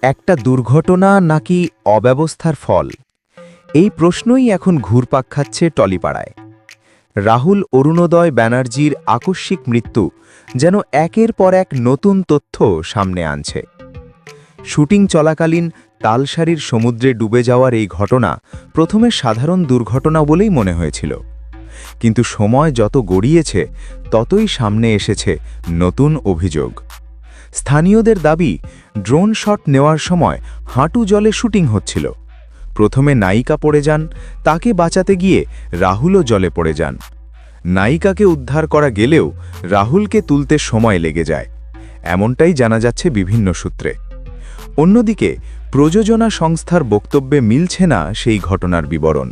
একটা দুর্ঘটনা নাকি অব্যবস্থার ফল? এই প্রশ্নই এখন ঘুরপাক খাচ্ছে টলিপাড়ায়। রাহুল অরুণোদয় ব্যানার্জির আকস্মিক মৃত্যু যেন একের পর এক নতুন তথ্য সামনে আনছে। শুটিং চলাকালীন তালসারির সমুদ্রে ডুবে যাওয়ার এই ঘটনা প্রথমে সাধারণ দুর্ঘটনা বলেই মনে হয়েছিল, কিন্তু সময় যত গড়িয়েছে ততই সামনে এসেছে নতুন অভিযোগ। স্থানীয়দের দাবি, ড্রোন শট নেওয়ার সময় হাঁটু জলে শুটিং হচ্ছিল। প্রথমে নায়িকা পড়ে যান, তাকে বাঁচাতে গিয়ে রাহুলও জলে পড়ে যান। নায়িকাকে উদ্ধার করা গেলেও রাহুলকে তুলতে সময় লেগে যায়, এমনটাই জানা যাচ্ছে বিভিন্ন সূত্রে। অন্যদিকে প্রযোজনা সংস্থার বক্তব্যে মিলছে না সেই ঘটনার বিবরণ,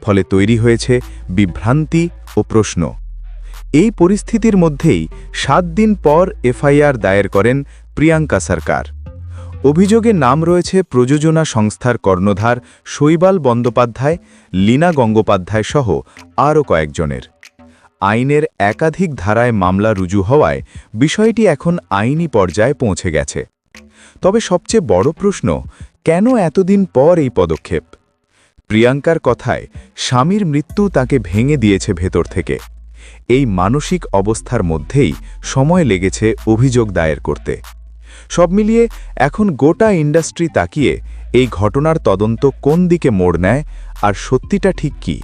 ফলে তৈরি হয়েছে বিভ্রান্তি ও প্রশ্ন। এই পরিস্থিতির মধ্যেই 7 দিন পর এফআইআর দায়ের করেন প্রিয়াঙ্কা সরকার। অভিযোগে নাম রয়েছে প্রযোজনা সংস্থার কর্ণধার শৈবাল বন্দ্যোপাধ্যায়, লীনা গঙ্গোপাধ্যায় সহ আরও কয়েকজনের। আইনের একাধিক ধারায় মামলা রুজু হওয়ায় বিষয়টি এখন আইনি পর্যায়ে পৌঁছে গেছে। তবে সবচেয়ে বড় প্রশ্ন, কেন এতদিন পর এই পদক্ষেপ? প্রিয়াঙ্কার কথায়, স্বামীর মৃত্যু তাকে ভেঙে দিয়েছে ভেতর থেকে। এই মানসিক অবস্থার মধ্যেই সময় লেগেছে অভিযোগ দায়ের করতে। সব মিলিয়ে এখন গোটা ইন্ডাস্ট্রি তাকিয়ে এই ঘটনার তদন্ত কোন দিকে মোড় নেয় আর সত্যিটা ঠিক কী।